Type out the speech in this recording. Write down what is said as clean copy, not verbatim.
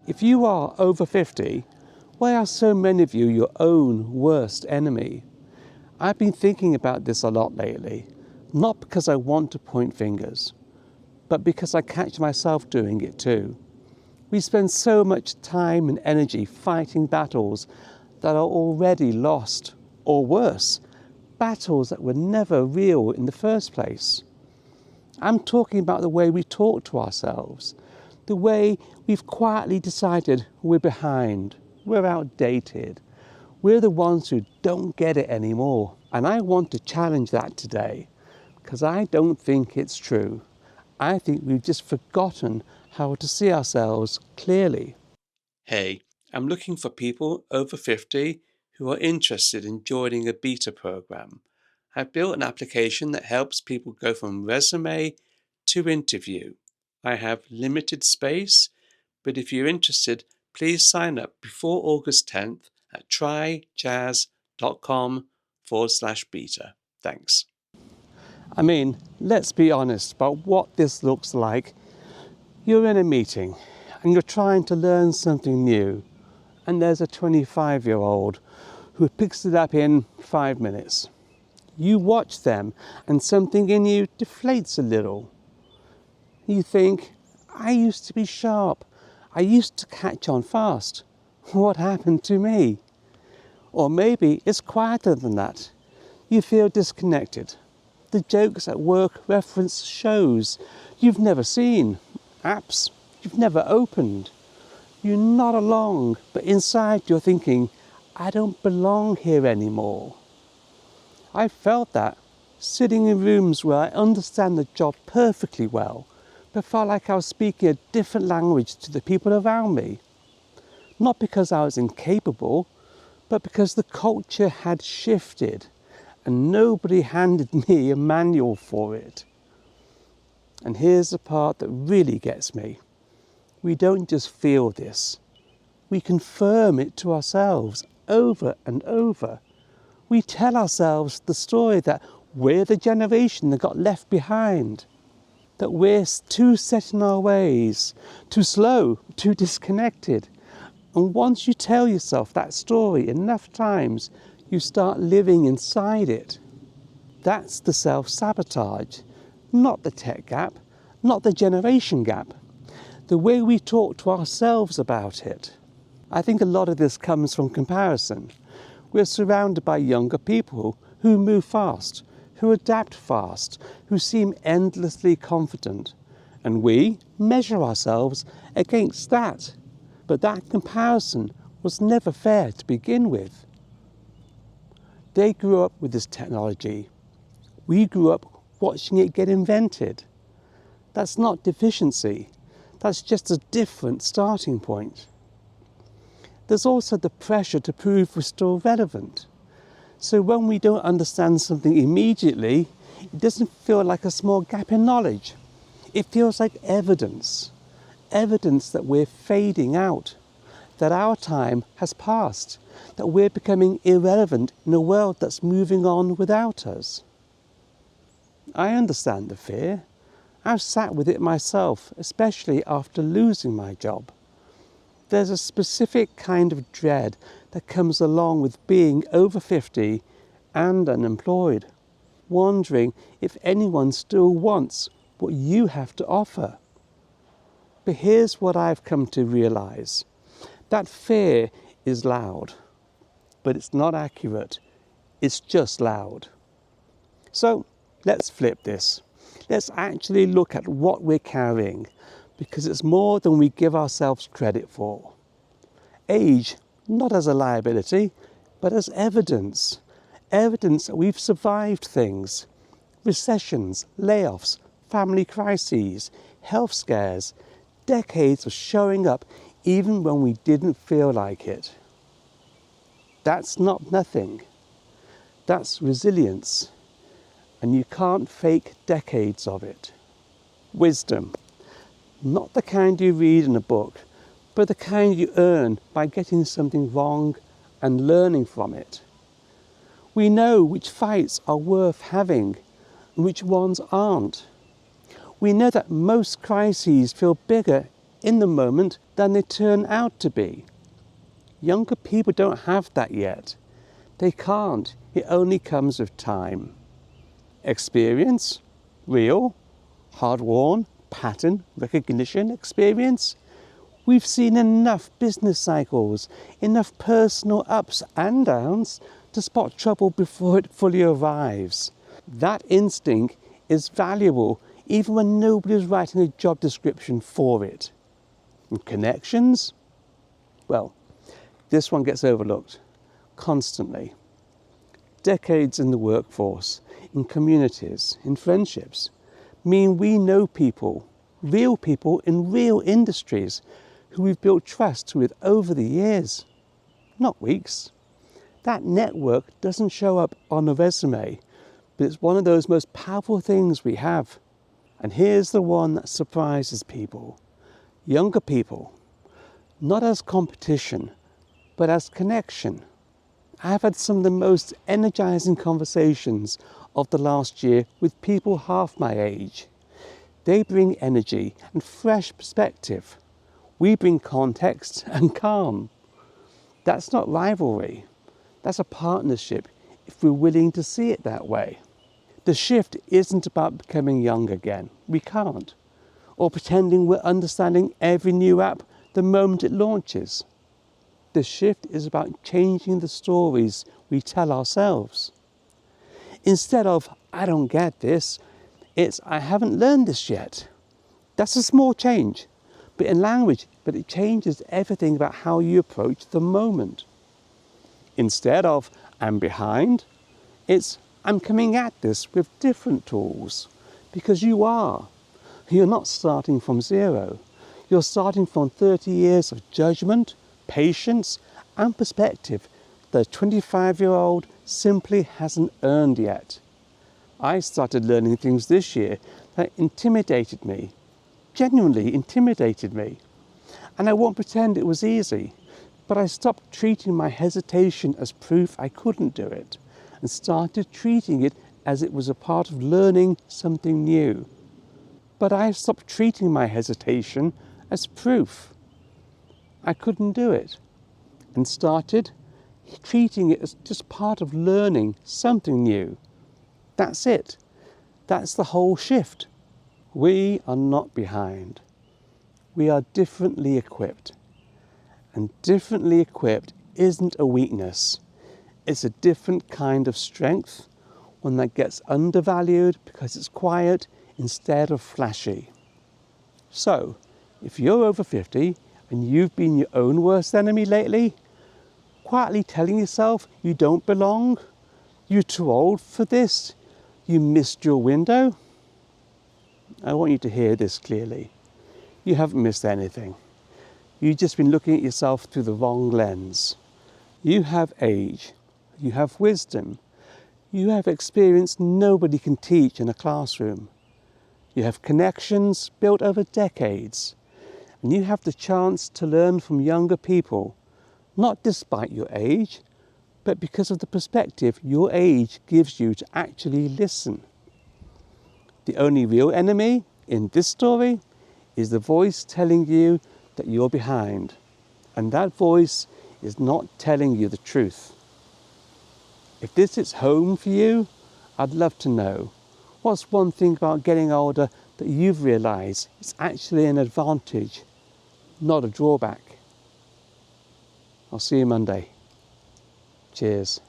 If you are over 50, why are so many of you your own worst enemy? I've been thinking about this a lot lately, not because I want to point fingers, but because I catch myself doing it too. We spend so much time and energy fighting battles that are already lost, or worse, battles that were never real in the first place. I'm talking about the way we talk to ourselves, the way we've quietly decided we're behind, we're outdated, we're the ones who don't get it anymore. And I want to challenge that today, because I don't think it's true. I think we've just forgotten how to see ourselves clearly. Hey, I'm looking for people over 50 who are interested in joining a beta program. I've built an application that helps people go from resume to interview. I have limited space, but if you're interested, please sign up before August 10th at tryjazz.com/beta. Thanks. I mean, let's be honest about what this looks like. You're in a meeting and you're trying to learn something new, and there's a 25-year-old who picks it up in 5 minutes. You watch them and something in you deflates a little. You think, I used to be sharp. I used to catch on fast. What happened to me? Or maybe it's quieter than that. You feel disconnected. The jokes at work reference shows you've never seen, apps you've never opened. You nod along, but inside you're thinking, I don't belong here anymore. I felt that, sitting in rooms where I understand the job perfectly well, but felt like I was speaking a different language to the people around me. Not because I was incapable, but because the culture had shifted and nobody handed me a manual for it. And here's the part that really gets me. We don't just feel this. We confirm it to ourselves over and over. We tell ourselves the story that we're the generation that got left behind, that we're too set in our ways, too slow, too disconnected. And once you tell yourself that story enough times, you start living inside it. That's the self-sabotage, not the tech gap, not the generation gap. The way we talk to ourselves about it. I think a lot of this comes from comparison. We're surrounded by younger people who move fast, who adapt fast, who seem endlessly confident. And we measure ourselves against that. But that comparison was never fair to begin with. They grew up with this technology. We grew up watching it get invented. That's not deficiency. That's just a different starting point. There's also the pressure to prove we're still relevant. So when we don't understand something immediately, it doesn't feel like a small gap in knowledge. It feels like evidence. Evidence that we're fading out, that our time has passed, that we're becoming irrelevant in a world that's moving on without us. I understand the fear. I've sat with it myself, especially after losing my job. There's a specific kind of dread that comes along with being over 50 and unemployed, wondering if anyone still wants what you have to offer. But here's what I've come to realize. That fear is loud, but it's not accurate. It's just loud. So let's flip this. Let's actually look at what we're carrying, because it's more than we give ourselves credit for. Age, not as a liability, but as evidence. Evidence that we've survived things. Recessions, layoffs, family crises, health scares, decades of showing up even when we didn't feel like it. That's not nothing. That's resilience. And you can't fake decades of it. Wisdom. Not the kind you read in a book, but the kind you earn by getting something wrong and learning from it. We know which fights are worth having and which ones aren't. We know that most crises feel bigger in the moment than they turn out to be. Younger people don't have that yet. They can't. It only comes with time. Experience, real, hard-won, pattern recognition experience. We've seen enough business cycles, enough personal ups and downs to spot trouble before it fully arrives. That instinct is valuable even when nobody's writing a job description for it. And connections? Well, this one gets overlooked constantly. Decades in the workforce, in communities, in friendships, mean we know people in real industries who we've built trust with over the years, not weeks. That network doesn't show up on a resume, but it's one of those most powerful things we have. And here's the one that surprises people. Younger people, not as competition, but as connection. I've had some of the most energizing conversations of the last year with people half my age. They bring energy and fresh perspective. We bring context and calm. That's not rivalry. That's a partnership if we're willing to see it that way. The shift isn't about becoming young again. We can't. Or pretending we're understanding every new app the moment it launches. The shift is about changing the stories we tell ourselves. Instead of, I don't get this, it's, I haven't learned this yet. That's a small change, but in language, but it changes everything about how you approach the moment. Instead of, I'm behind, it's, I'm coming at this with different tools. Because you are. You're not starting from zero. You're starting from 30 years of judgment, patience, and perspective that a 25-year-old simply hasn't earned yet. I started learning things this year that intimidated me, genuinely intimidated me. And I won't pretend it was easy, but I stopped treating my hesitation as proof I couldn't do it and started treating it as it was a part of learning something new. But I stopped treating my hesitation as proof I couldn't do it and started treating it as just part of learning something new. That's it. That's the whole shift. We are not behind. We are differently equipped. And differently equipped isn't a weakness. It's a different kind of strength, one that gets undervalued because it's quiet instead of flashy. So, if you're over 50 and you've been your own worst enemy lately, quietly telling yourself you don't belong, you're too old for this, you missed your window, I want you to hear this clearly. You haven't missed anything. You've just been looking at yourself through the wrong lens. You have age. You have wisdom. You have experience nobody can teach in a classroom. You have connections built over decades. And you have the chance to learn from younger people, not despite your age, but because of the perspective your age gives you to actually listen. The only real enemy in this story is the voice telling you that you're behind. And that voice is not telling you the truth. If this is home for you, I'd love to know. What's one thing about getting older that you've realised is actually an advantage, not a drawback? I'll see you Monday. Cheers.